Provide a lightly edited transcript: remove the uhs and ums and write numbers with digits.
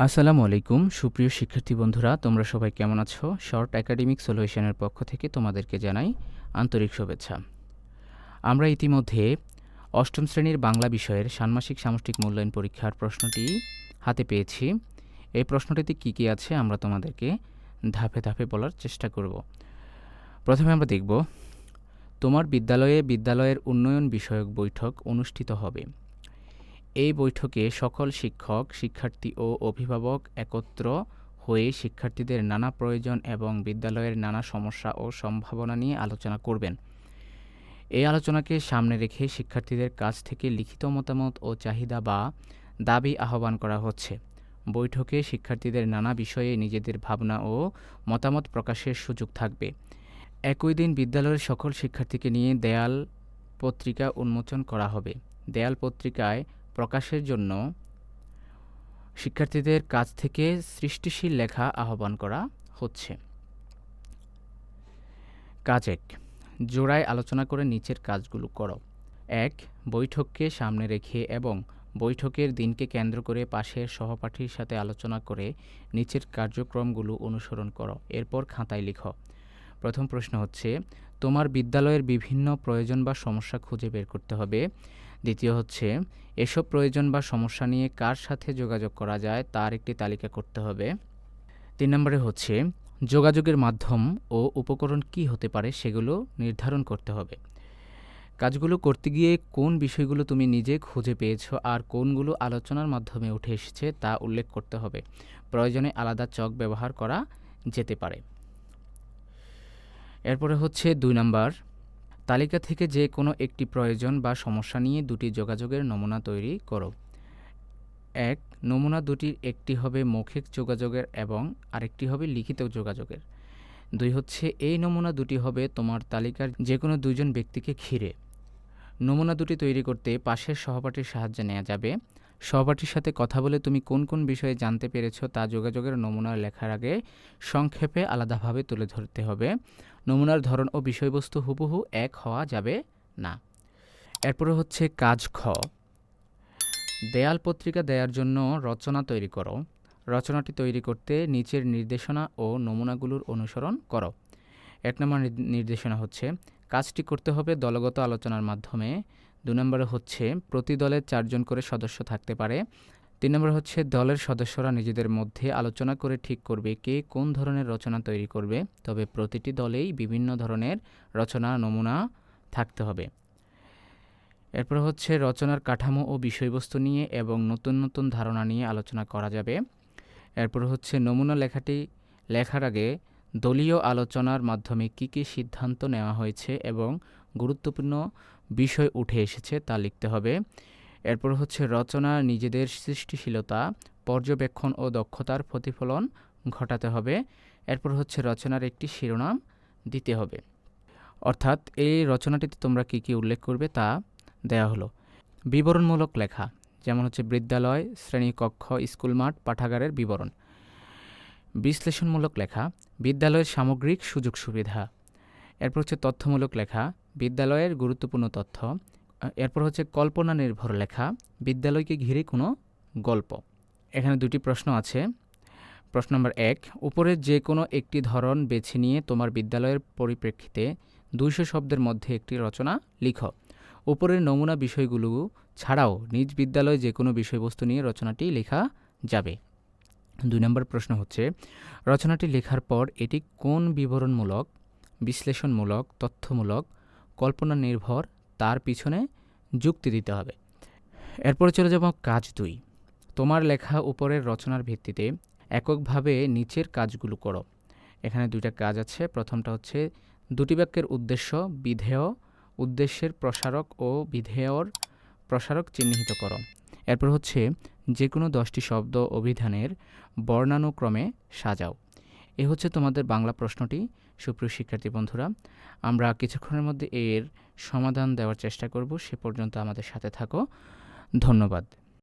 আসসালামু আলাইকুম সুপ্রিয় শিক্ষার্থী বন্ধুরা, তোমরা সবাই কেমন আছো? শর্ট একাডেমিক সলিউশনের পক্ষ থেকে তোমাদেরকে জানাই আন্তরিক শুভেচ্ছা। আমরা ইতিমধ্যে অষ্টম শ্রেণীর বাংলা বিষয়ের ষান্মাসিক সামষ্টিক মূল্যায়ন পরীক্ষার প্রশ্নটি হাতে পেয়েছি। এই প্রশ্নটিতে কী কী আছে আমরা তোমাদেরকে ধাপে ধাপে বলার চেষ্টা করব। প্রথমে আমরা দেখব, তোমার বিদ্যালয়ের উন্নয়ন বিষয়ক বৈঠক অনুষ্ঠিত হবে। এই বৈঠকে সকল শিক্ষক, শিক্ষার্থী ও অভিভাবক একত্র হয়ে শিক্ষার্থীদের নানা প্রয়োজন এবং বিদ্যালয়ের নানা সমস্যা ও সম্ভাবনা নিয়ে আলোচনা করবেন। এই আলোচনাকে সামনে রেখে শিক্ষার্থীদের কাছ থেকে লিখিত মতামত ও চাহিদা বা দাবি আহ্বান করা হচ্ছে। বৈঠকে শিক্ষার্থীদের নানা বিষয়ে নিজেদের ভাবনা ও মতামত প্রকাশের সুযোগ থাকবে। একই দিন বিদ্যালয়ের সকল শিক্ষার্থীকে নিয়ে দেয়াল পত্রিকা উন্মোচন করা হবে। দেয়াল পত্রিকায় প্রকাশের জন্য শিক্ষার্থীদের কাছ থেকে সৃষ্টিশীল লেখা আহ্বান করা হচ্ছে। কাজ ১, জোড়ায় আলোচনা করে নিচের কাজগুলো করো। ১. বৈঠককে সামনে রেখে এবং বৈঠকের দিনকে কেন্দ্র করে পাশের সহপাঠীর সাথে আলোচনা করে নিচের কার্যক্রমগুলো অনুসরণ করো। এরপর খাতায় লিখো। প্রথম প্রশ্ন হচ্ছে, তোমার বিদ্যালয়ের বিভিন্ন প্রয়োজন বা সমস্যা খুঁজে বের করতে হবে। দ্বিতীয় হচ্ছে, এসব প্রয়োজন বা সমস্যা নিয়ে কার সাথে যোগাযোগ করা যায় তার একটি তালিকা করতে হবে। ৩ নম্বরে হচ্ছে, যোগাযোগের মাধ্যম ও উপকরণ কী হতে পারে সেগুলো নির্ধারণ করতে হবে। কাজগুলো করতে গিয়ে কোন বিষয়গুলো তুমি নিজে খুঁজে পেয়েছো আর কোনগুলো আলোচনার মাধ্যমে উঠে এসেছে তা উল্লেখ করতে হবে। প্রয়োজনে আলাদা চক ব্যবহার করা যেতে পারে। এরপরে হচ্ছে ২ নম্বর, তালিকা থেকে যে কোনো একটি প্রয়োজন বা সমস্যা নিয়ে দুটি যোগাযোগের নমুনা তৈরি করো। ১. নমুনা দুটির একটি হবে মৌখিক যোগাযোগের এবং আরেকটি হবে লিখিত যোগাযোগের। ২ হচ্ছে, এই নমুনা দুটি হবে তোমার তালিকার যে কোনো দুইজন ব্যক্তিকে ঘিরে। নমুনা দুটি তৈরি করতে পাশের সহপাঠীর সাহায্য নেওয়া যাবে। সহপাঠীর সাথে কথা বলে তুমি কোন কোন বিষয়ে জানতে পেরেছো তা যোগাযোগের নমুনা লেখার আগে সংক্ষেপে আলাদাভাবে তুলে ধরতে হবে। নমুনার ধরন ও বিষয়বস্তু হুবহু এক হওয়া যাবে না। এরপরে হচ্ছে কাজ খ, দেয়াল পত্রিকা দেওয়ার জন্য রচনা তৈরি করো। রচনাটি তৈরি করতে নিচের নির্দেশনা ও নমুনাগুলোর অনুসরণ করো। ১ নম্বর নির্দেশনা হচ্ছে, কাজটি করতে হবে দলগত আলোচনার মাধ্যমে। ২ নম্বরে হচ্ছে, প্রতি দলে ৪ জন করে সদস্য থাকতে পারে। ৩ নম্বর হচ্ছে, দলের সদস্যরা নিজেদের মধ্যে আলোচনা করে ঠিক করবে কে কোন ধরনের রচনা তৈরি করবে, তবে প্রতিটি দলেই বিভিন্ন ধরনের রচনা নমুনা থাকতে হবে। এরপর হচ্ছে, রচনার কাঠামো ও বিষয়বস্তু নিয়ে এবং নতুন নতুন ধারণা নিয়ে আলোচনা করা যাবে। এরপর হচ্ছে, নমুনা লেখার আগে দলীয় আলোচনার মাধ্যমে কী কী সিদ্ধান্ত নেওয়া হয়েছে এবং গুরুত্বপূর্ণ বিষয় উঠে এসেছে তা লিখতে হবে। এরপর হচ্ছে, রচনার নিজেদের সৃষ্টিশীলতা, পর্যবেক্ষণ ও দক্ষতার প্রতিফলন ঘটাতে হবে। এরপর হচ্ছে, রচনার একটি শিরোনাম দিতে হবে। অর্থাৎ এই রচনাটিতে তোমরা কী কী উল্লেখ করবে তা দেয়া হলো। বিবরণমূলক লেখা, যেমন হচ্ছে বিদ্যালয়, শ্রেণীকক্ষ, স্কুল মাঠ, পাঠাগারের বিবরণ। বিশ্লেষণমূলক লেখা, বিদ্যালয়ের সামগ্রিক সুযোগ সুবিধা। এরপর হচ্ছে তথ্যমূলক লেখা, বিদ্যালয়ের গুরুত্বপূর্ণ তথ্য। এরপর হচ্ছে কল্পনা নির্ভর লেখা, বিদ্যালয়কে ঘিরে কোনো গল্প। এখানে দুটি প্রশ্ন আছে। প্রশ্ন নম্বর ১, উপরের যে কোনো একটি ধরন বেছে নিয়ে তোমার বিদ্যালয়ের পরিপ্রেক্ষিতে ২০০ শব্দের মধ্যে একটি রচনা লিখো। উপরের নমুনা বিষয়গুলো ছাড়াও নিজ বিদ্যালয়ে যে কোনো বিষয়বস্তু নিয়ে রচনাটি লেখা যাবে। ২ নম্বর প্রশ্ন হচ্ছে, রচনাটি লেখার পর এটি কোন বিবরণমূলক, বিশ্লেষণমূলক, তথ্যমূলক, কল্পনা নির্ভর তার পিছনে যুক্তি দিতে হবে। এরপরে চলে যাব কাজ ২, তোমার লেখা উপরের রচনার ভিত্তিতে এককভাবে নিচের কাজগুলো করো। এখানে দুইটা কাজ আছে। প্রথমটা হচ্ছে, দুটি বাক্যের উদ্দেশ্য, বিধেয়, উদ্দেশ্যের প্রসারক ও বিধেয়র প্রসারক চিহ্নিত করো। এরপর হচ্ছে, যে কোনো 10টি শব্দ অভিধানের বর্ণানুক্রমে সাজাও। এ হচ্ছে তোমাদের বাংলা প্রশ্নটি। সুপ্রিয় শিক্ষার্থী বন্ধুরা, আমরা কিছুক্ষণের মধ্যে এর সমাধান দেওয়ার চেষ্টা করব। সে পর্যন্ত আমাদের সাথে থাকো। ধন্যবাদ।